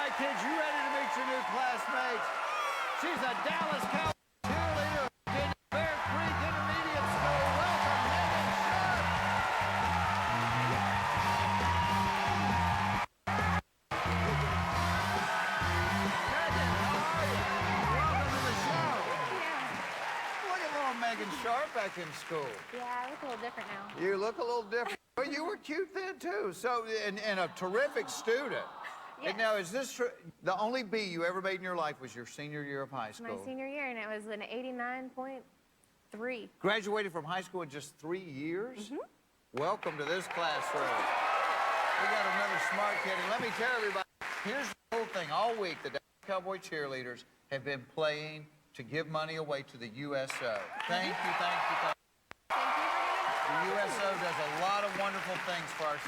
right, kids, you ready to meet your new classmates? She's a Dallas Cowboys cheerleader in Bear Creek Intermediate School. Welcome, Meagan Sharp. Meagan, how are you? Welcome to the show. Look at little Meagan Sharp back in school. Yeah, I look a little different now. You look a little different. Well, you were cute then, too. So, and a terrific student. Yes. And now, is this true? The only B you ever made in your life was your senior year of high school. My senior year, and it was an 89.3. Graduated from high school in just 3 years? Mm-hmm. Welcome to this classroom. We got another smart kid. And let me tell everybody, here's the whole thing. All week, the Dallas Cowboy cheerleaders have been playing to give money away to the USO. Thank you, thank you, thank you. The USO does a lot of wonderful things for our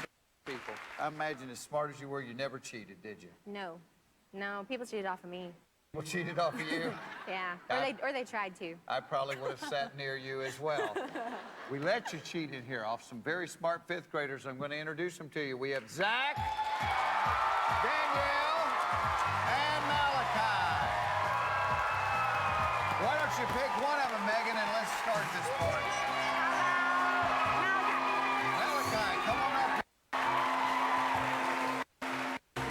people. I imagine as smart as you were, you never cheated, did you? No. No, people cheated off of me. Well, cheated off of you? Yeah, or they tried to. I probably would have sat near you as well. We let you cheat in here off some very smart fifth graders. I'm going to introduce them to you. We have Zach, Danielle, and Malachi. Why don't you pick one of them, Megan, and let's start this party. Malachi, come on up.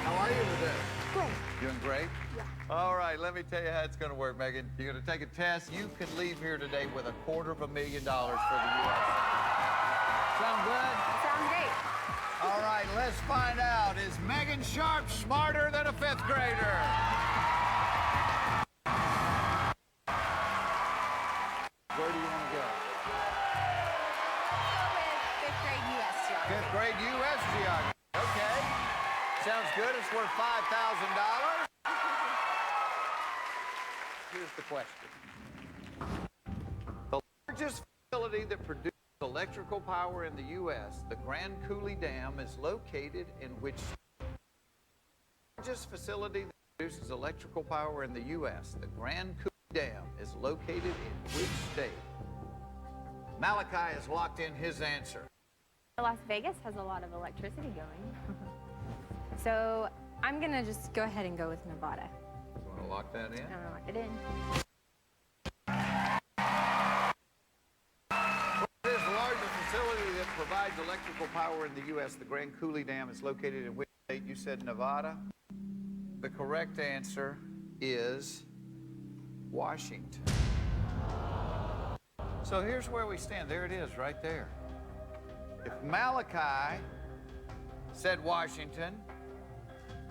How are you today? Great. Doing great? Yeah. All right, let me tell you how it's going to work, Megan. You're going to take a test. You could leave here today with $250,000 for the U.S. Sound good? Sounds great. All right, let's find out. Is Meagan Sharp smarter than a fifth grader? Where do you want to go? Go with fifth grade U.S. geography. Fifth grade U.S. geography. Okay. Sounds good. It's worth $5,000. Here's the question. The largest facility that produces electrical power in the U.S., the Grand Coulee Dam, is located in which state? The largest facility that produces electrical power in the U.S., the Grand Coulee Dam, is located in which state? Malachi has locked in his answer. Las Vegas has a lot of electricity going. So I'm going to just go ahead and go with Nevada. You want to lock that in? I'm going to lock it in. What is the largest facility that provides electrical power in the U.S.? The Grand Coulee Dam is located in which state? You said Nevada. The correct answer is Washington. So here's where we stand. There it is, right there. If Malachi said Washington,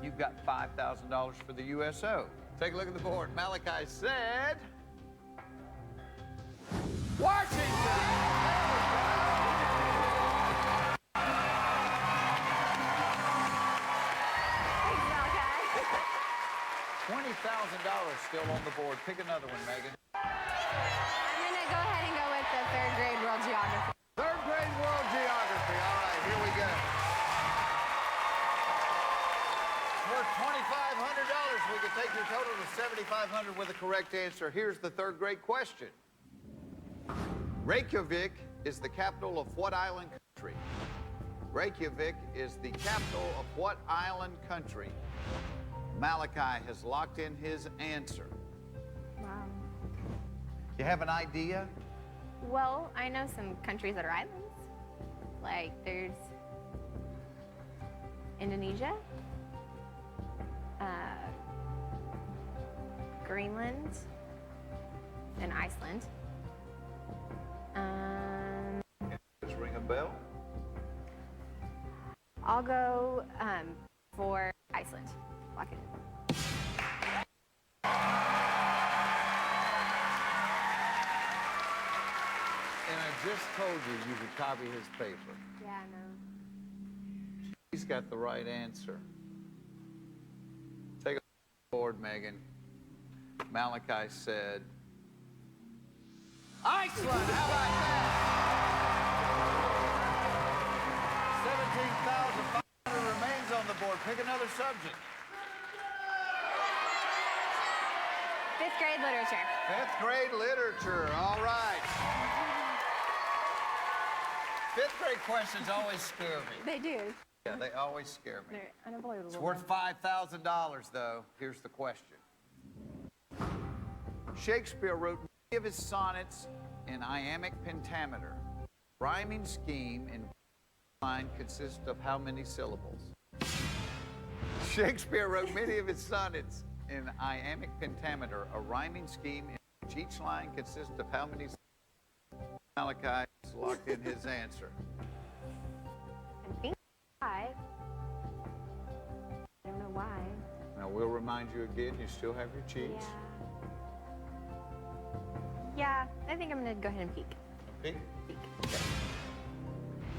you've got $5,000 for the USO. Take a look at the board. Malachi said Washington! Thanks, Malachi. $20,000 still on the board. Pick another one, Megan. I'm going to go ahead and go with the third grade world geography. Third grade world geography. All right, here we go. Worth $2,500. We can take your total to $7,500 with a correct answer. Here's the third grade question. Reykjavik is the capital of what island country? Reykjavik is the capital of what island country? Malachi has locked in his answer. Wow. You have an idea? Well, I know some countries that are islands. Like, there's Indonesia, Greenland, and Iceland. Does it ring a bell? I'll go for Iceland. Lock it in. And I just told you you could copy his paper. Yeah, I know. He's got the right answer. Take a look at the board, Megan. Malachi said Iceland. How about that? $17,500 remains on the board. Pick another subject. Fifth grade literature. Fifth grade literature. All right. Fifth grade questions always scare me. They do. Yeah, they always scare me. They're unavoidable. It's worth $5,000, though. Here's the question. Shakespeare wrote many of his sonnets in iambic pentameter. Rhyming scheme in line consists of how many syllables? Shakespeare wrote many of his sonnets in iambic pentameter, a rhyming scheme in which each line consists of how many syllables? Malachi is locked in his answer. I think 5. I don't know why. Now, we'll remind you again, you still have your cheats. Yeah, I think I'm gonna go ahead and peek. Peek? Peek. Okay.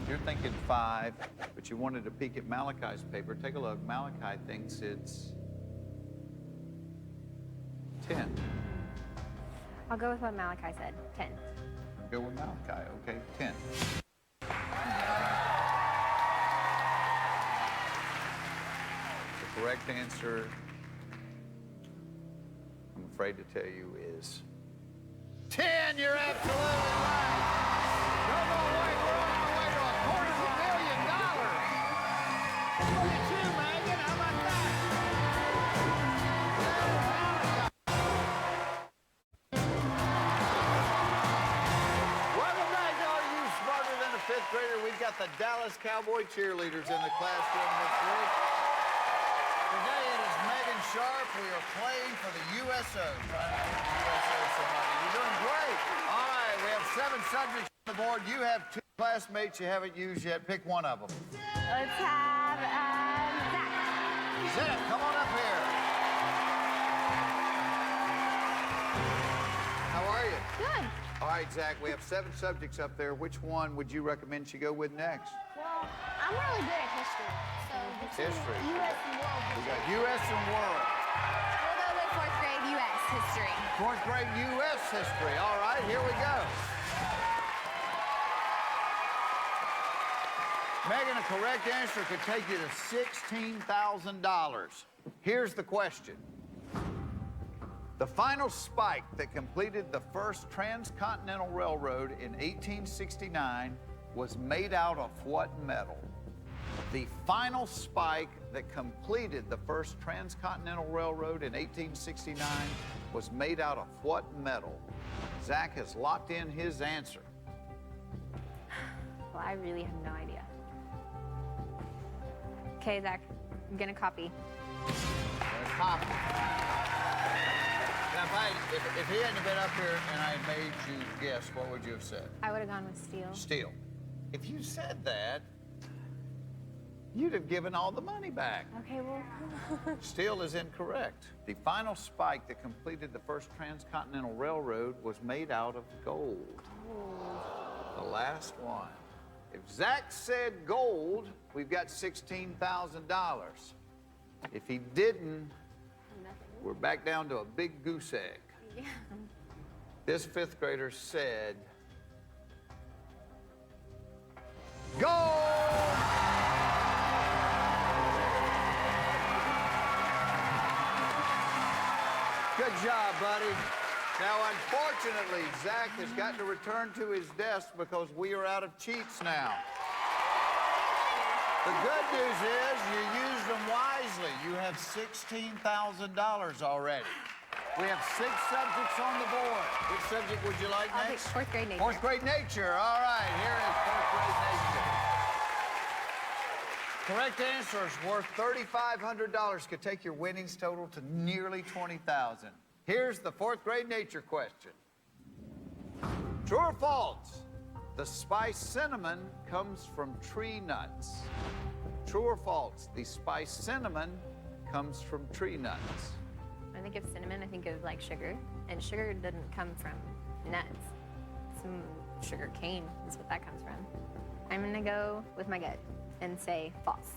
You're thinking 5, but you wanted to peek at Malachi's paper. Take a look. Malachi thinks it's 10. I'll go with what Malachi said, 10. Go with Malachi. Okay, 10. The correct answer, I'm afraid to tell you, is 10. You're absolutely right. No more wait. We're on our way to $250,000. Look at you, Megan. How about that? Welcome back to all you smarter than a 5th grader. We've got the Dallas Cowboy Cheerleaders in the classroom this week. Today it is Meagan Sharp. We are playing for the USO. Trying to get the USO some money. You're doing great. All right, we have 7 subjects on the board. You have 2 classmates you haven't used yet. Pick one of them. Let's have Zach. Zach, come on up here. How are you? Good. All right, Zach, we have 7 subjects up there. Which one would you recommend she go with next? Well, I'm really good at history. So History. U.S. and world We history. got U.S. and world. We'll go with 4th grade U.S. history. 4th grade U.S. history. All right, here we go. Megan, a correct answer could take you to $16,000. Here's the question. The final spike that completed the first transcontinental railroad in 1869 was made out of what metal? The final spike that completed the first transcontinental railroad in 1869 was made out of what metal? Zach has locked in his answer. Well, I really have no idea. Okay, Zach, I'm gonna copy. Copy. Now, if he hadn't been up here and I made you guess, what would you have said? I would have gone with steel. Steel. If you said that, you'd have given all the money back. Okay, well. Steel is incorrect. The final spike that completed the first transcontinental railroad was made out of gold. The last one. If Zach said gold, we've got $16,000. If he didn't, we're back down to a big goose egg. Yeah. This 5th grader said gold! Good job, buddy. Now, unfortunately, Zach has got to return to his desk because we are out of cheats now. The good news is you used them wisely. You have $16,000 already. We have 6 subjects on the board. Which subject would you like I'll pick next? 4th grade nature. 4th grade nature. All right, here is 4th grade nature. Correct answer is worth $3,500. Could take your winnings total to nearly $20,000. Here's the 4th grade nature question. True or false? The spice cinnamon comes from tree nuts. True or false? The spice cinnamon comes from tree nuts. When I think of cinnamon, I think of like sugar, and sugar doesn't come from nuts. Some sugar cane is what that comes from. I'm gonna go with my gut and say false.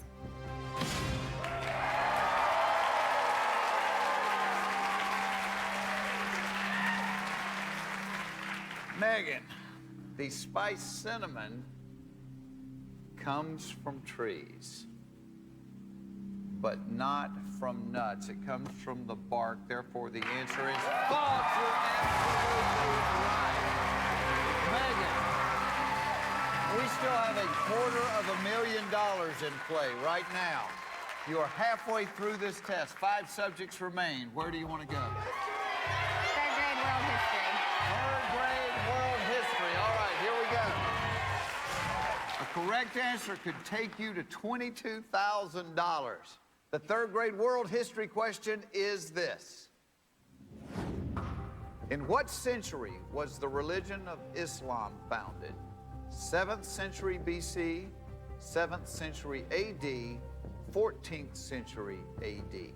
Megan, the spice cinnamon comes from trees, but not from nuts. It comes from the bark. Therefore, the answer is false. You're absolutely right. Megan, We still have $250,000 in play right now. You are halfway through this test. 5 subjects remain. Where do you want to go? Third grade world history. Third grade world history. All right, here we go. A correct answer could take you to $22,000. The third grade world history question is this. In what century was the religion of Islam founded? 7th century BC, 7th century AD, 14th century AD. In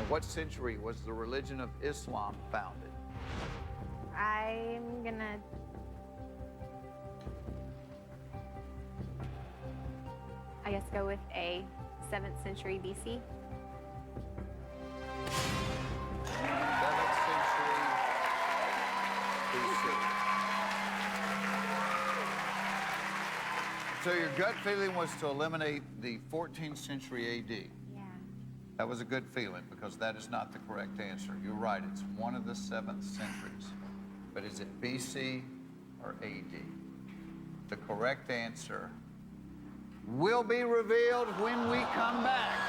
what century was the religion of Islam founded? I'm gonna... I guess go with A, 7th century BC. 7th century BC. So your gut feeling was to eliminate the 14th century AD. Yeah. That was a good feeling because that is not the correct answer. You're right, it's one of the 7th centuries. But is it BC or AD? The correct answer will be revealed when we come back.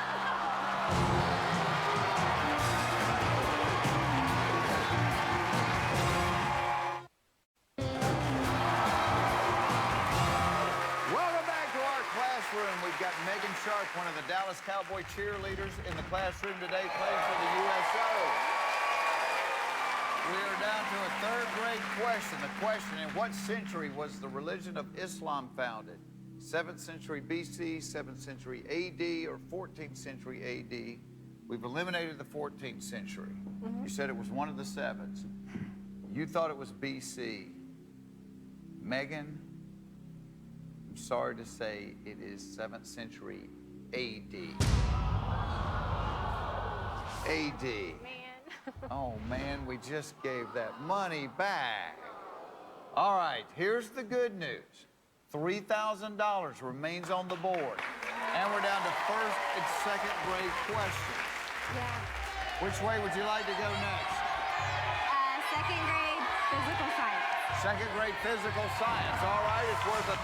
We've got Meagan Sharp, one of the Dallas Cowboy cheerleaders in the classroom today, playing for the USO. We are down to a third grade question. The question, in what century was the religion of Islam founded? 7th century BC, 7th century AD, or 14th century AD? We've eliminated the 14th century. You said it was one of the 7s. You thought it was BC. Meagan, I'm sorry to say it is 7th century AD. AD. Man. Oh, man, we just gave that money back. All right, here's the good news. $3,000 remains on the board. And we're down to first and second grade questions. Yeah. Which way would you like to go next? Second grade physical science. Second grade physical science. All right, it's worth $1,000.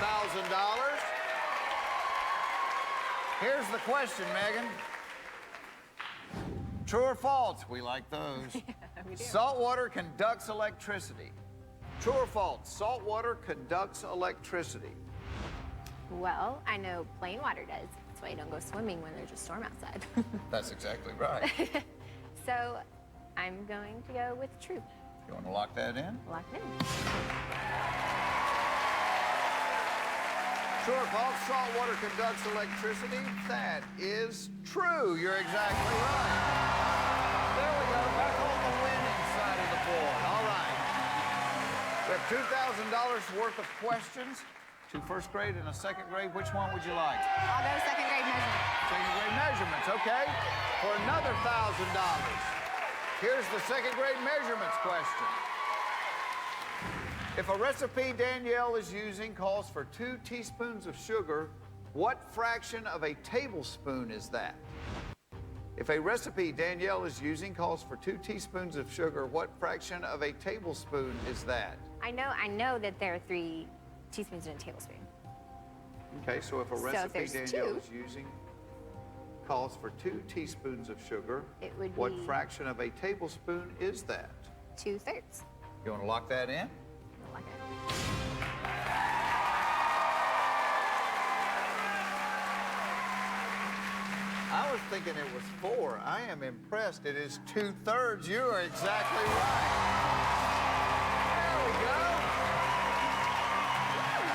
Here's the question, Meagan. True or false? We like those. Yeah, we do. Salt water conducts electricity. True or false? Salt water conducts electricity. Well, I know plain water does. That's why you don't go swimming when there's a storm outside. That's exactly right. So I'm going to go with true. You want to lock that in? Lock it in. True or false? Salt water conducts electricity. That is true. You're exactly right. There we go. Back on the winning side of the board. All right. We have $2,000 worth of questions. 2 first grade and a second grade. Which one would you like? I'll go second grade measurement. Second grade measurements, okay? For another $1,000. Here's the second grade measurements question. If a recipe Danielle is using calls for 2 teaspoons of sugar, what fraction of a tablespoon is that? If a recipe Danielle is using calls for 2 teaspoons of sugar, what fraction of a tablespoon is that? I know that there are 3 teaspoons in a tablespoon. Okay, so if a So if recipe there's Danielle 2, is using calls for 2 teaspoons of sugar, it would what be fraction of a tablespoon is that? 2/3. You want to lock that in? I'll lock it in. I was thinking it was 4. I am impressed. It is 2/3. You are exactly right. There we go.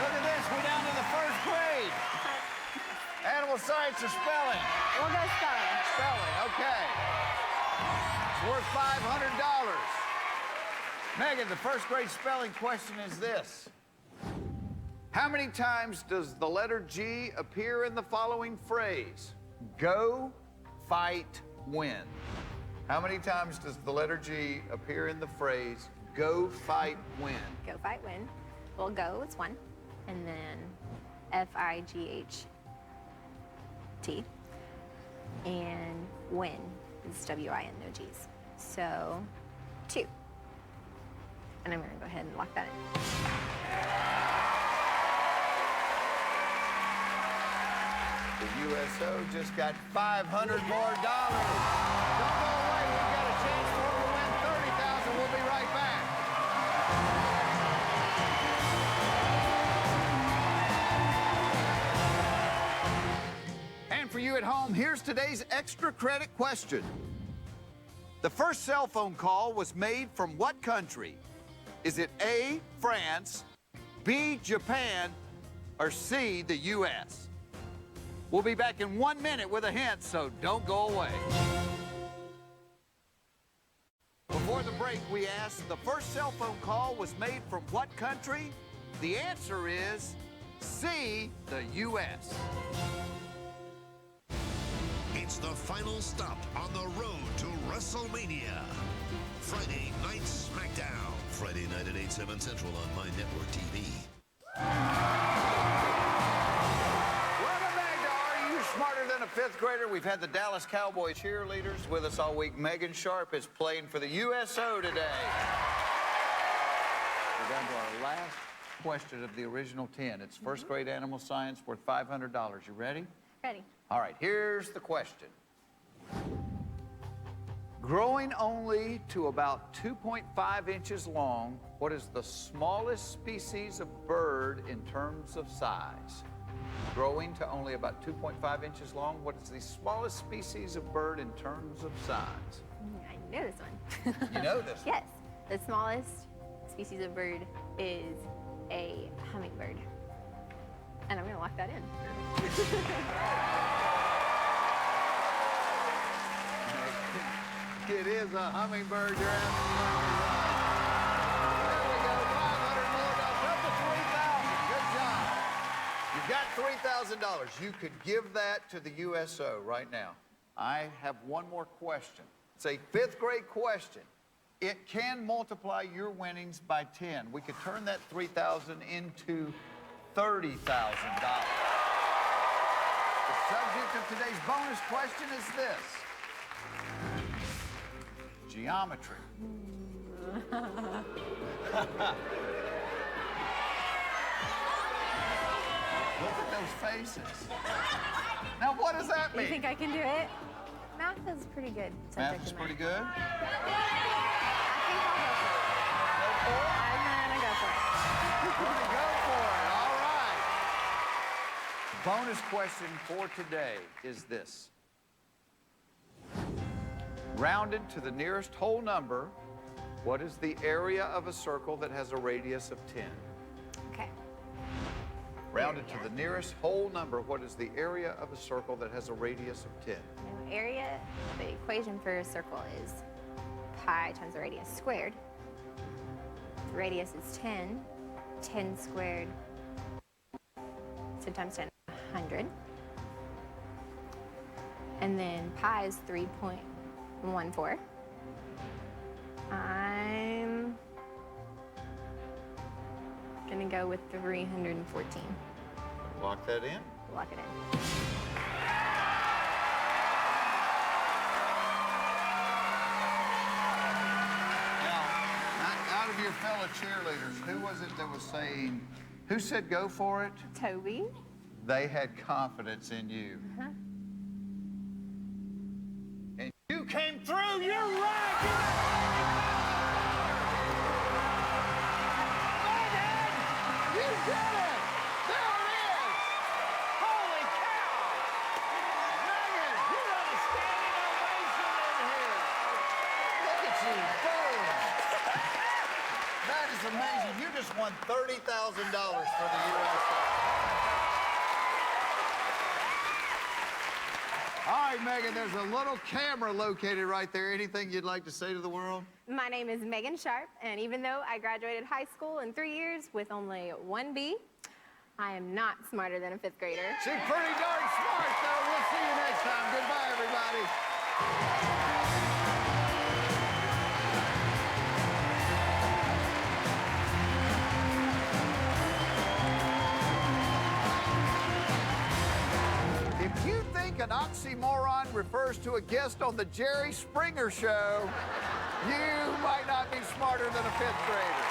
Look at this. We're down to the first grade. Animal science or spelling? We'll go spelling. Spelling, okay. It's worth $500. Meagan, the first grade spelling question is this. How many times does the letter G appear in the following phrase? Go, fight, win. How many times does the letter G appear in the phrase go, fight, win? Go, fight, win. Well, go is 1. And then F-I-G-H-T. And win is W-I-N, no G's. So 2. And I'm going to go ahead and lock that in. The USO just got $500 more. Don't go away. We've got a chance for them to win $30,000. We'll be right back. And for you at home, here's today's extra credit question. The first cell phone call was made from what country? Is it A, France, B, Japan, or C, the U.S.? We'll be back in 1 minute with a hint, so don't go away. Before the break, we asked, the first cell phone call was made from what country? The answer is C, the U.S. It's the final stop on the road to WrestleMania. Friday Night SmackDown. Friday night at 8/7 Central on My Network TV. Welcome back to Are You Smarter Than a Fifth Grader? We've had the Dallas Cowboys Cheerleaders with us all week. Meagan Sharp is playing for the USO today. We're down to our last question of the original 10. It's first grade animal science worth $500. You ready? Ready. All right, here's the question. Growing only to about 2.5 inches long, what is the smallest species of bird in terms of size? Growing to only about 2.5 inches long, what is the smallest species of bird in terms of size? I know this one. You know this one? Yes. The smallest species of bird is a hummingbird. And I'm going to lock that in. It is a hummingbird. You're absolutely right. There we go. $500 more. Up to $3,000. Good job. You've got $3,000. You could give that to the USO right now. I have one more question. It's a fifth grade question. It can multiply your winnings by 10. We could turn that $3,000 into $30,000. The subject of today's bonus question is this. Geometry. Look at those faces. Now, what does that mean? You think I can do it? Math is pretty good. Math is pretty good? I think I'll go for it. I'm gonna go for it. You're gonna go for it. All right. Bonus question for today is this. Rounded to the nearest whole number, what is the area of a circle that has a radius of 10? Okay. Rounded to the nearest whole number, what is the area of a circle that has a radius of 10? Now, area, the equation for a circle is pi times the radius squared. The radius is 10. 10 squared, so times 10, 100. And then pi is 3.14. I'm gonna go with 314. Lock that in. Lock it in. Now, out of your fellow cheerleaders, who was it that was saying, who said go for it? Toby. They had confidence in you. And you came through. You're right. Meagan, you did it. There it is. Holy cow. Meagan, you got a standing ovation in here. Look at you. Boom. That is amazing. You just won $30,000 for the USA. All right, Meagan, there's a little camera located right there. Anything you'd like to say to the world? My name is Meagan Sharp, and even though I graduated high school in 3 years with only 1 B, I am not smarter than a fifth grader. She's pretty darn smart, though. We'll see you next time. Goodbye, everybody. If you think an oxymoron refers to a guest on the Jerry Springer Show, you might not be smarter than a fifth grader.